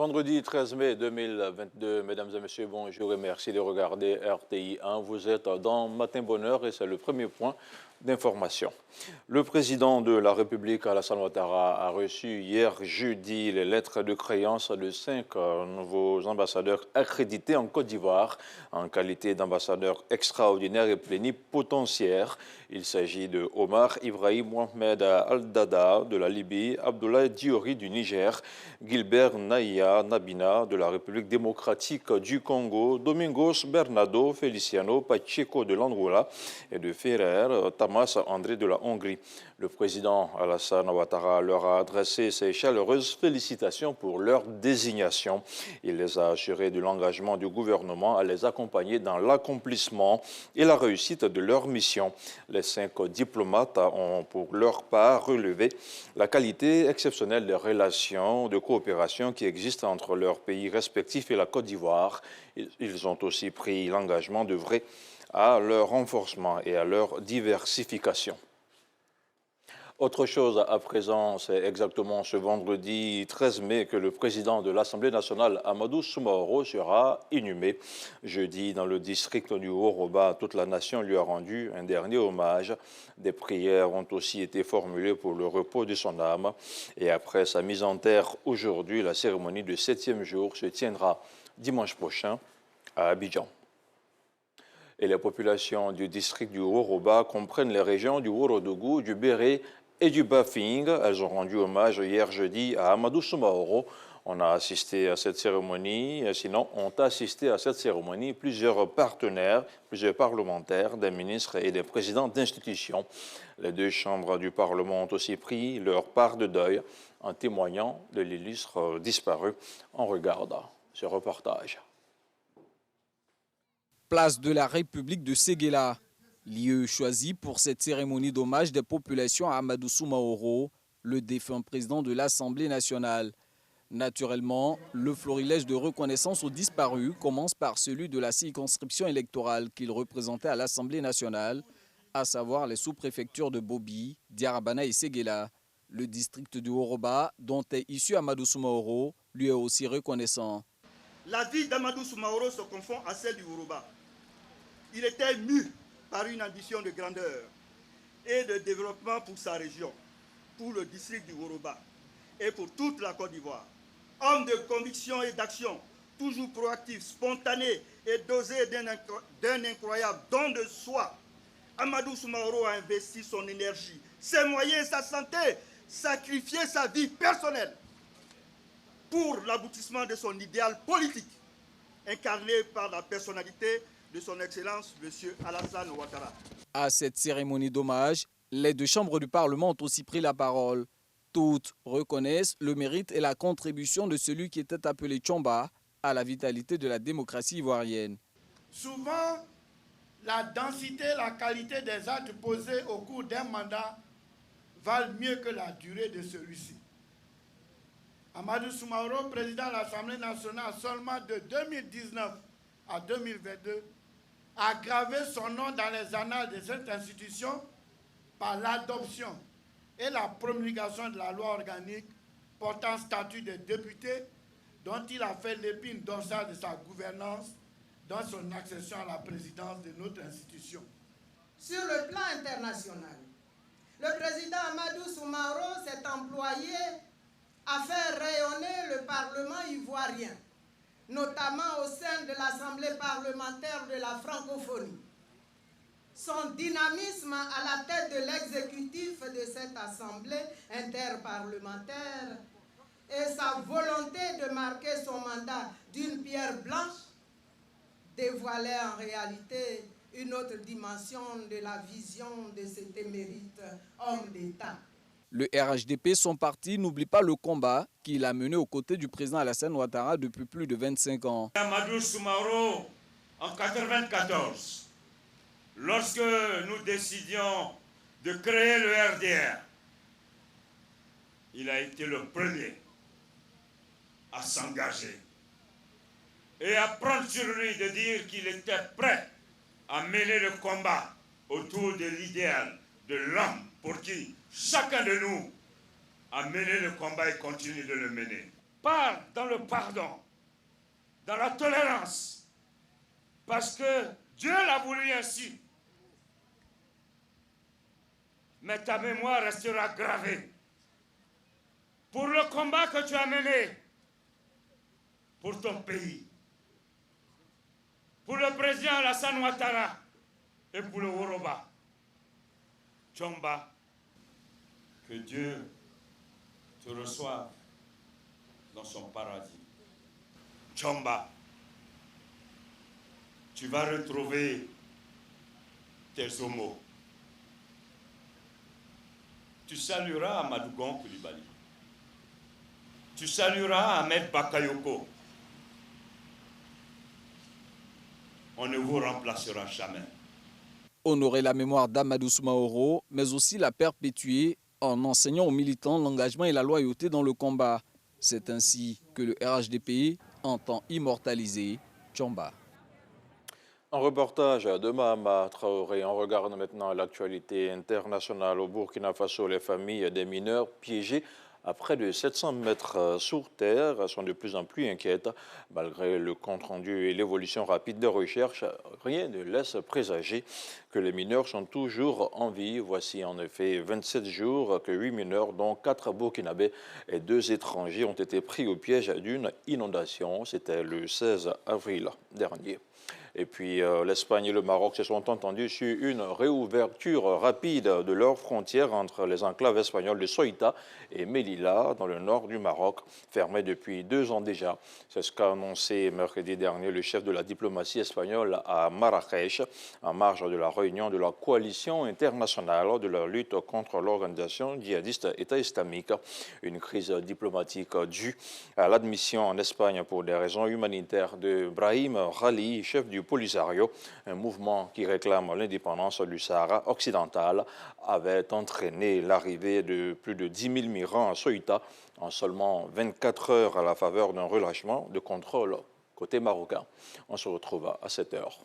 Vendredi 13 mai 2022, mesdames et messieurs, bonjour et merci de regarder RTI 1. Vous êtes dans Matin Bonheur et c'est le premier point d'information. Le président de la République, Alassane Ouattara, a reçu hier jeudi les lettres de créance de 5 nouveaux ambassadeurs accrédités en Côte d'Ivoire en qualité d'ambassadeurs extraordinaires et plénipotentiaires. Il s'agit de Omar Ibrahim Mohamed Al-Dada de la Libye, Abdoulaye Diori du Niger, Gilbert Naïa Nabina de la République démocratique du Congo, Domingos Bernardo Feliciano Pacheco de l'Angola et de Ferrer Tamas André de la Hongrie. Le président Alassane Ouattara leur a adressé ses chaleureuses félicitations pour leur désignation. Il les a assurés de l'engagement du gouvernement à les accompagner dans l'accomplissement et la réussite de leur mission. Les 5 diplomates ont pour leur part relevé la qualité exceptionnelle des relations de coopération qui existent entre leurs pays respectifs et la Côte d'Ivoire. Ils ont aussi pris l'engagement d'œuvrer à leur renforcement et à leur diversification. Autre chose à présent, c'est exactement ce vendredi 13 mai que le président de l'Assemblée nationale, Amadou Soumaoro, sera inhumé. Jeudi, dans le district du Haut-Roba, toute la nation lui a rendu un dernier hommage. Des prières ont aussi été formulées pour le repos de son âme. Et après sa mise en terre aujourd'hui, la cérémonie du 7e jour se tiendra dimanche prochain à Abidjan. Et les populations du district du Haut-Roba comprennent les régions du Ourodougou, du Béré et du Bafing. Elles ont rendu hommage hier jeudi à Amadou Soumaoro. On a assisté à cette cérémonie, sinon ont assisté à cette cérémonie plusieurs partenaires, plusieurs parlementaires, des ministres et des présidents d'institutions. Les 2 chambres du Parlement ont aussi pris leur part de deuil en témoignant de l'illustre disparu. On regarde ce reportage. Place de la République de Séguéla, lieu choisi pour cette cérémonie d'hommage des populations à Amadou Soumaoro, le défunt président de l'Assemblée nationale. Naturellement, le florilège de reconnaissance aux disparus commence par celui de la circonscription électorale qu'il représentait à l'Assemblée nationale, à savoir les sous-préfectures de Bobi, Diarabana et Séguéla. Le district du Haut-Roba, dont est issu Amadou Soumaoro, lui est aussi reconnaissant. La vie d'Amadou Soumaoro se confond à celle du Haut-Roba. Il était mu par une ambition de grandeur et de développement pour sa région, pour le district du Haut-Roba et pour toute la Côte d'Ivoire. Homme de conviction et d'action, toujours proactif, spontané et dosé d'un incroyable don de soi, Amadou Soumaoro a investi son énergie, ses moyens, sa santé, sacrifié sa vie personnelle pour l'aboutissement de son idéal politique, incarné par la personnalité de son Excellence, M. Alassane Ouattara. À cette cérémonie d'hommage, les 2 chambres du Parlement ont aussi pris la parole. Toutes reconnaissent le mérite et la contribution de celui qui était appelé Tchomba à la vitalité de la démocratie ivoirienne. Souvent, la densité, la qualité des actes posés au cours d'un mandat valent mieux que la durée de celui-ci. Amadou Soumaoro, président de l'Assemblée nationale, seulement de 2019 à 2022, a gravé son nom dans les annales de cette institution par l'adoption et la promulgation de la loi organique portant statut de député, dont il a fait l'épine dorsale de sa gouvernance dans son accession à la présidence de notre institution. Sur le plan international, le président Amadou Soumaoro s'est employé à faire rayonner le Parlement ivoirien, notamment au sein de l'Assemblée parlementaire de la francophonie. Son dynamisme à la tête de l'exécutif de cette Assemblée interparlementaire et sa volonté de marquer son mandat d'une pierre blanche dévoilaient en réalité une autre dimension de la vision de cet émérite homme d'État. Le RHDP, son parti, n'oublie pas le combat qu'il a mené aux côtés du président Alassane Ouattara depuis plus de 25 ans. Amadou Soumaoro, en 1994, lorsque nous décidions de créer le RDR, il a été le premier à s'engager et à prendre sur lui de dire qu'il était prêt à mener le combat autour de l'idéal de l'homme pour qui chacun de nous a mené le combat et continue de le mener. part dans le pardon, dans la tolérance, parce que Dieu l'a voulu ainsi. Mais ta mémoire restera gravée pour le combat que tu as mené pour ton pays, pour le président Alassane Ouattara et pour le Woroba. Tchomba, que Dieu te reçoive dans son paradis. Tchomba, tu vas retrouver tes homos. Tu salueras Amadougon Koulibaly. Tu salueras Ahmed Bakayoko. On ne vous remplacera jamais. Honorer la mémoire d'Amadou Soumaoro, mais aussi la perpétuer en enseignant aux militants l'engagement et la loyauté dans le combat. C'est ainsi que le RHDP entend immortaliser Tchomba. Un reportage de Mahama Traoré. On regarde maintenant l'actualité internationale. Au Burkina Faso, les familles des mineurs piégés à près de 700 mètres sous terre sont de plus en plus inquiètes. Malgré le compte-rendu et l'évolution rapide des recherches, rien ne laisse présager que les mineurs sont toujours en vie. Voici en effet 27 jours que 8 mineurs, dont 4 Burkinabés et 2 étrangers, ont été pris au piège d'une inondation. C'était le 16 avril dernier. Et puis l'Espagne et le Maroc se sont entendus sur une réouverture rapide de leurs frontières entre les enclaves espagnoles de Ceuta et Melilla, dans le nord du Maroc, fermées depuis 2 ans déjà. C'est ce qu'a annoncé mercredi dernier le chef de la diplomatie espagnole à Marrakech, en marge de la réunion de la coalition internationale de la lutte contre l'organisation djihadiste État islamique. Une crise diplomatique due à l'admission en Espagne pour des raisons humanitaires de Brahim Ghali, chef du Polisario, un mouvement qui réclame l'indépendance du Sahara occidental, avait entraîné l'arrivée de plus de 10 000 migrants à Ceuta en seulement 24 heures à la faveur d'un relâchement de contrôle côté marocain. On se retrouve à 7 heures.